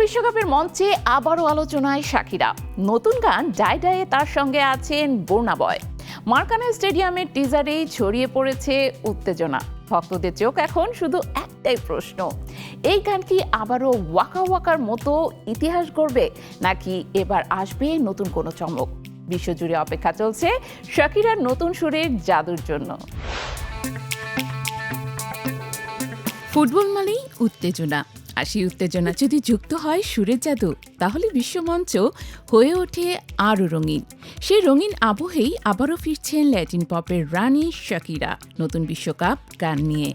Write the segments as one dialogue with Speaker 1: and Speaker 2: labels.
Speaker 1: বিশ্বকাপের মঞ্চে আবারও আলোচনায় শাকিরা। নতুন গান ডাই ডাইয়ে তার সঙ্গে আছেন বর্ণা বয়। মার্কানা স্টেডিয়ামের টিজারেই ছড়িয়ে পড়েছে উত্তেজনা। ভক্তদের চোখ এখন শুধু একটাই প্রশ্ন, এই গান কি আবারও ওয়াকা ওয়াকার মতো ইতিহাস গড়বে, নাকি এবার আসবে নতুন কোনো চমক? বিশ্বজুড়ে অপেক্ষা চলছে শাকিরার নতুন সুরের জাদুর জন্য।
Speaker 2: ফুটবল মানেই উত্তেজনা, আর সেই উত্তেজনা যদি যুক্ত হয় সুরের জাদু, তাহলে বিশ্বমঞ্চ হয়ে ওঠে আরও রঙিন। সেই রঙিন আবহেই আবারও ফিরছেন ল্যাটিন পপের রানী শাকিরা নতুন বিশ্বকাপ গান নিয়ে।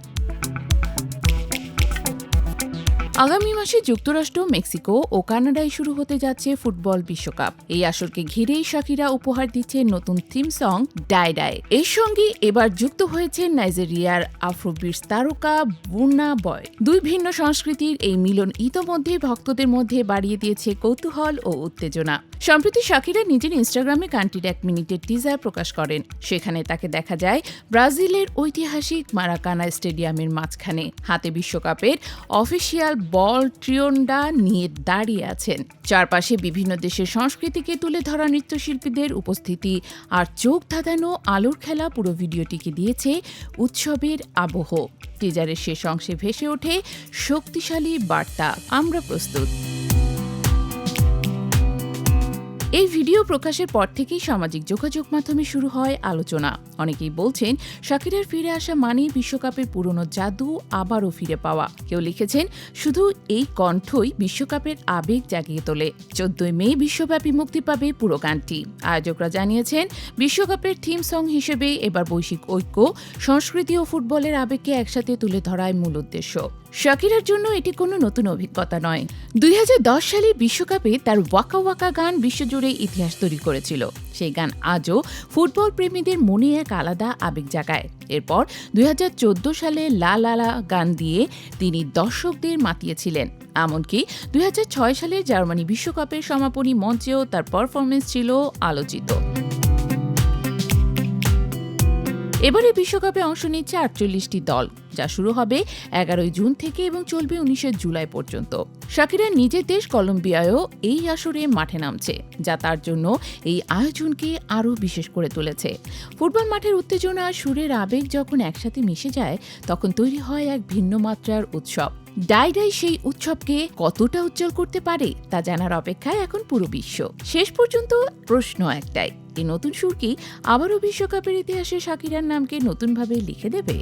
Speaker 2: আগামী মাসে যুক্তরাষ্ট্র, মেক্সিকো ও কানাডায় শুরু হতে যাচ্ছে ফুটবল বিশ্বকাপ। এই আসরকে ঘিরেই শাকিরা উপহার দিচ্ছে নতুন থিম সং ডাই ডাই। এর সঙ্গে এবার যুক্ত হয়েছে নাইজেরিয়ার আফ্রোবিটস তারকা বর্ণা বয়। দুই ভিন্ন সংস্কৃতির এই মিলন ইতোমধ্যে ভক্তদের মধ্যে বাড়িয়ে দিয়েছে কৌতূহল ও উত্তেজনা। সম্প্রতি শাকিরা নিজের ইনস্টাগ্রামে গানটির 1 মিনিটের টিজার প্রকাশ করেন। সেখানে তাকে দেখা যায় ব্রাজিলের ঐতিহাসিক মারাকানা স্টেডিয়ামের মাঝখানে, হাতে বিশ্বকাপের অফিসিয়াল বল ট্রিওন্ডা নিয়ে দাঁড়িয়ে আছেন। চারপাশে বিভিন্ন দেশের সংস্কৃতিকে তুলে ধরা নৃত্যশিল্পীদের উপস্থিতি আর চোখ ধাঁধানো আলোর খেলা পুরো ভিডিওটিকে দিয়েছে উৎসবের আবহ। টিজারের শেষ অংশে ভেসে ওঠে শক্তিশালী বার্তা, আমরা প্রস্তুত। এই ভিডিও প্রকাশের পর থেকেই সামাজিক যোগাযোগ মাধ্যমে শুরু হয় আলোচনা। অনেকেই বলছেন শাকিরার ফিরে আসা মানেই বিশ্বকাপের পুরনো জাদু আবারও ফিরে পাওয়া। কেউ লিখেছেন শুধু এই কণ্ঠই বিশ্বকাপের আবেগ জাগিয়ে তোলে। 14 মে বিশ্বব্যাপী মুক্তি পাবে পুরো গানটি। আয়োজকরা জানিয়েছেন বিশ্বকাপের থিম সং হিসেবে এবার বৈশ্বিক ঐক্য, সংস্কৃতি ও ফুটবলের আবেগকে একসাথে তুলে ধরাই মূল উদ্দেশ্য। শাকিরার জন্য এটি কোনো নতুন অভিজ্ঞতা নয়। 2010 সালের বিশ্বকাপে তার ওয়াকা ওয়াকা গান বিশ্বজুড়ে ইতিহাস তৈরি করেছিল। সেই গান আজও ফুটবল প্রেমীদের মনে এক আলাদা আবেগ জাগায়। এরপর 2014 সালে লা লা লা গান দিয়ে তিনি দর্শকদের মাতিয়েছিলেন। এমনকি 2006 সালের জার্মানি বিশ্বকাপের সমাপনী মঞ্চেও তার পারফরমেন্স ছিল আলোচিত। এবারে বিশ্বকাপে অংশ নিচ্ছে 48টি দল, যা শুরু হবে 11 জুন থেকে এবং চলবে 19 জুলাই পর্যন্ত। শাকিরা নিজের দেশ কলম্বিয়ায়ও এই আসরে মাঠে নামছে, যা তার জন্য এই আয়োজনকে আরও বিশেষ করে তুলেছে। ফুটবল মাঠের উত্তেজনা আর সুরের আবেগ যখন একসাথে মিশে যায়, তখন তৈরি হয় এক ভিন্ন মাত্রার উৎসব। ডাই ডাই সেই উৎসবকে কতটা উজ্জ্বল করতে পারে তা জানার অপেক্ষায় এখন পুরো বিশ্ব। শেষ পর্যন্ত প্রশ্ন একটাই, এই নতুন সুর কি আবারও বিশ্বকাপের ইতিহাসে শাকিরার নামকে নতুনভাবে লিখে দেবে?